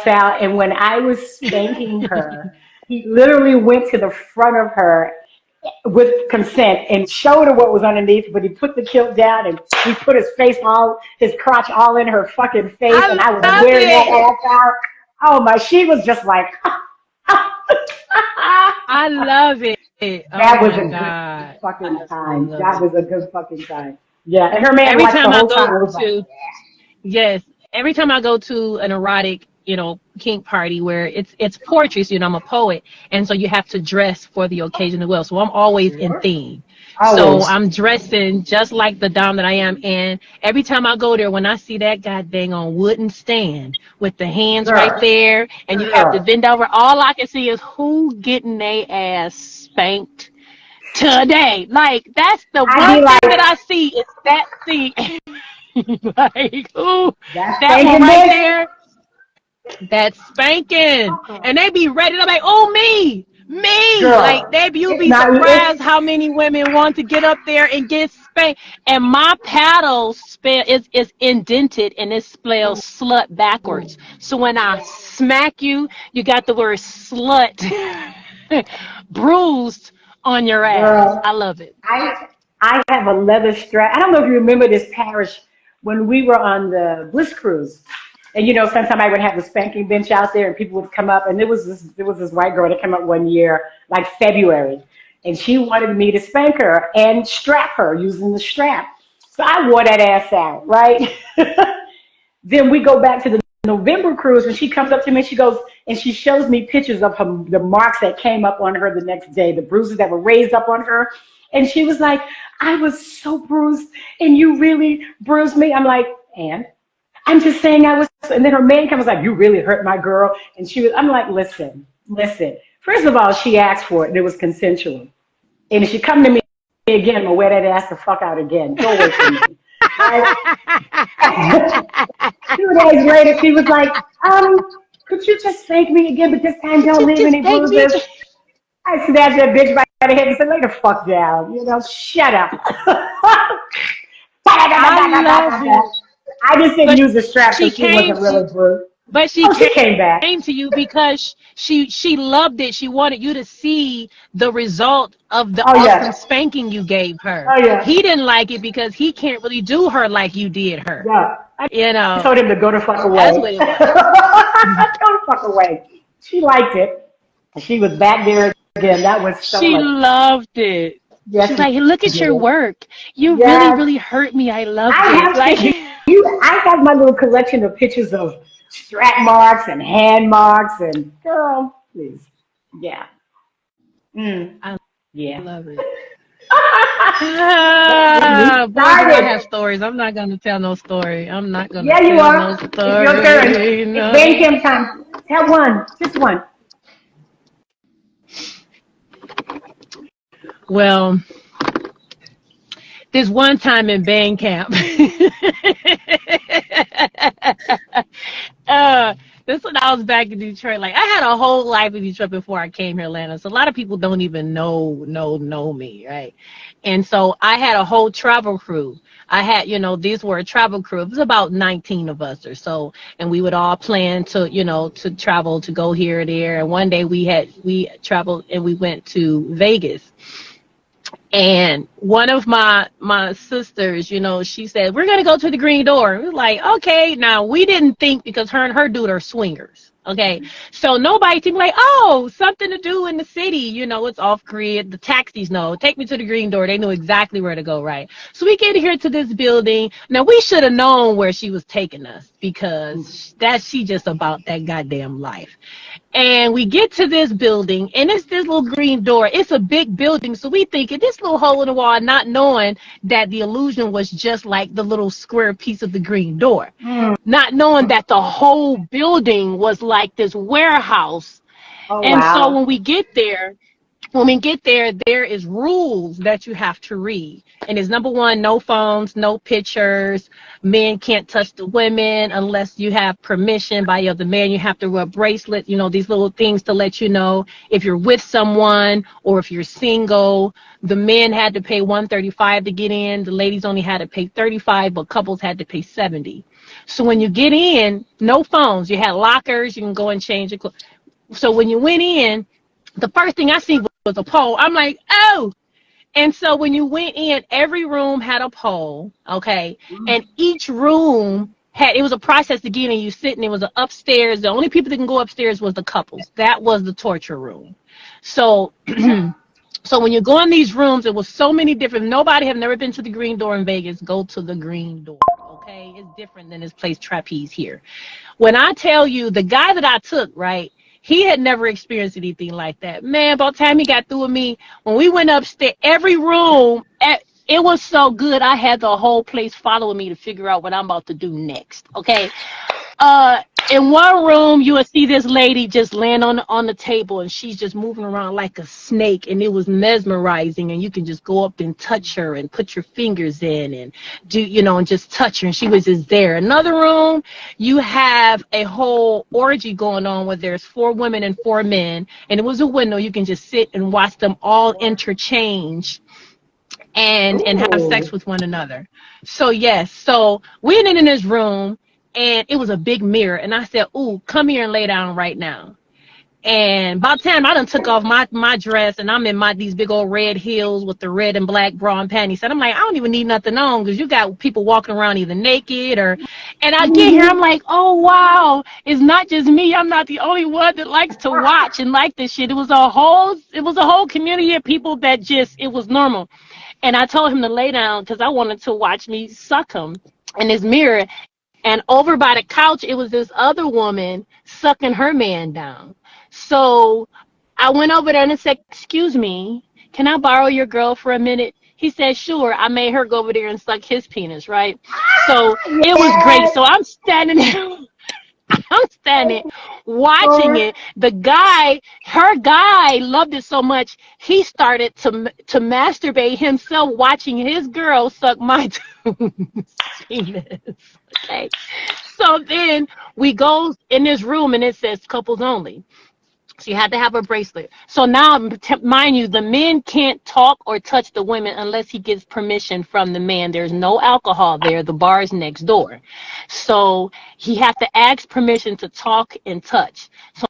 ass out. And when I was spanking her, he literally went to the front of her with consent and showed her what was underneath, but he put the kilt down and he put his crotch all in her fucking face, and I I was love wearing that it. ass out. Oh my, she was just like, I love it. Oh that was my a good God. I fucking absolutely time. love That it. was a good fucking time. Yeah, and her man Every watched the time I whole go time. It was like, to Yes. Every time I go to an erotic, kink party where it's poetry, so I'm a poet, and so you have to dress for the occasion as well. So I'm always in sure, theme. So always, I'm dressing just like the dom that I am, and every time I go there, when I see that god dang on wooden stand with the hands right girl, there, and you have to girl. bend over, all I can see is who getting their ass spanked today. Like that's the I'd be one thing that like, I see is that scene. Like, ooh, that's that one thinking right this, there, that's spanking. And they be ready to like, oh, me. Like, girl. you'll It's be not. surprised It's how many women want to get up there and get spanked. And my paddle spell is indented and it spells slut backwards. So when I smack you, you got the word slut bruised on your ass. girl. I love it. I have a leather strap. I don't know if you remember this parish when we were on the Bliss cruise. And sometimes I would have the spanking bench out there and people would come up and there was this white girl that came up one year, like February, and she wanted me to spank her and strap her using the strap. So I wore that ass out, right? Then we go back to the November cruise and she comes up to me, she goes and she shows me pictures of the marks that came up on her the next day, the bruises that were raised up on her. And she was like, I was so bruised and you really bruised me. I'm like, and I'm just saying I was. And then her man comes like, you really hurt my girl. And I'm like, listen. First of all, she asked for it and it was consensual. And if she come to me again, I'm gonna wear that ass the fuck out again. Go away from me. Right? 2 days later, she was like, could you just spank me again, but this time don't leave Just any spank me bruises? again. I snatched that bitch by the head and said, lay the fuck down. Shut up. I love it. I just didn't But use the strap, so she she came. wasn't really bruised. But she Oh, she came back. came to you because she loved it. She wanted you to see the result of the Oh awesome yeah. spanking you gave her. Oh yeah. He didn't like it because he can't really do her like you did her. Yeah. You I know, told him to go the fuck that's away. what it Go was. the fuck away. She liked it. She was back there again. That was so She much. loved it. She Yes, was she like, look at your did. work. You really, Yes. really hurt me. I loved I it. have Like, I have my little collection of pictures of strap marks and hand marks and girl, please. Yeah. Mm, I yeah. love it. Don't get me Boy, do I have started. stories. I'm not going to tell no story. I'm not going to Yeah, you tell no are. It's your turn. story. It's game No. cam time. Have one. Just one. Well, this one time in band camp. uh, this when I was back in Detroit. Like I had a whole life in Detroit before I came here, Atlanta. So a lot of people don't even know me, right? And so I had a whole travel crew. I had, these were a travel crew. It was about 19 of us or so, and we would all plan to, to travel to go here or there. And one day we traveled and we went to Vegas. And one of my sisters, she said, we're going to go to the green door. We were like, okay. Now, we didn't think because her and her dude are swingers. Okay. So nobody think like, oh, something to do in the city. It's off grid. The taxis know. Take me to the green door. They knew exactly where to go, right? So we get here to this building. Now, we should have known where she was taking us because she just about that goddamn life. And we get to this building, and it's this little green door. It's a big building, so we think this little hole in the wall, not knowing that the illusion was just like the little square piece of the green door. Mm. Not knowing that the whole building was like this warehouse. Oh And so wow. when we get there, When we get there, there is rules that you have to read. And it's number one, no phones, no pictures. Men can't touch the women unless you have permission by the other man. You have to wear a bracelet, these little things to let you know if you're with someone or if you're single. The men had to pay $135 to get in. The ladies only had to pay $35, but couples had to pay $70. So when you get in, no phones. You had lockers. You can go and change your clothes. So when you went in, the first thing I seen was a pole. I'm like, oh. And so when you went in, every room had a pole, okay? And each room it was a process to get in. You sitting, it was upstairs. The only people that can go upstairs was the couples. That was the torture room. So so when you go in these rooms, it was so many different. Nobody have never been to the Green Door in Vegas. Go to the Green Door, okay? It's different than this place Trapeze here. When I tell you, the guy that I took, right, he had never experienced anything like that. Man, by the time he got through with me, when we went upstairs, every room, it was so good. I had the whole place following me to figure out what I'm about to do next, okay? In one room, you would see this lady just laying on the table, and she's just moving around like a snake, and it was mesmerizing. And you can just go up and touch her and put your fingers in and do, and just touch her, and she was just there. Another room, you have a whole orgy going on where there's 4 women and 4 men, and it was a window. You can just sit and watch them all interchange and have sex with one another. So yes, so we went in this room, and it was a big mirror, and I said, ooh, come here and lay down right now. And by the time I done took off my dress, and I'm in these big old red heels with the red and black bra and panties, and I'm like, I don't even need nothing on, because you got people walking around either naked and I get here, I'm like, oh wow, it's not just me. I'm not the only one that likes to watch and like this shit. It was a whole community of people that it was normal. And I told him to lay down because I wanted to watch me suck him in this mirror. And over by the couch, it was this other woman sucking her man down. So I went over there and I said, excuse me, can I borrow your girl for a minute? He said, sure. I made her go over there and suck his penis, right? So it was great. So I'm standing there. I'm standing watching it. Her guy loved it so much, he started to masturbate himself watching his girl suck my penis. Okay. So then we go in this room and it says couples only. So you had to have a bracelet. So now, mind you, the men can't talk or touch the women unless he gets permission from the man. There's no alcohol there. The bar is next door. So he has to ask permission to talk and touch. So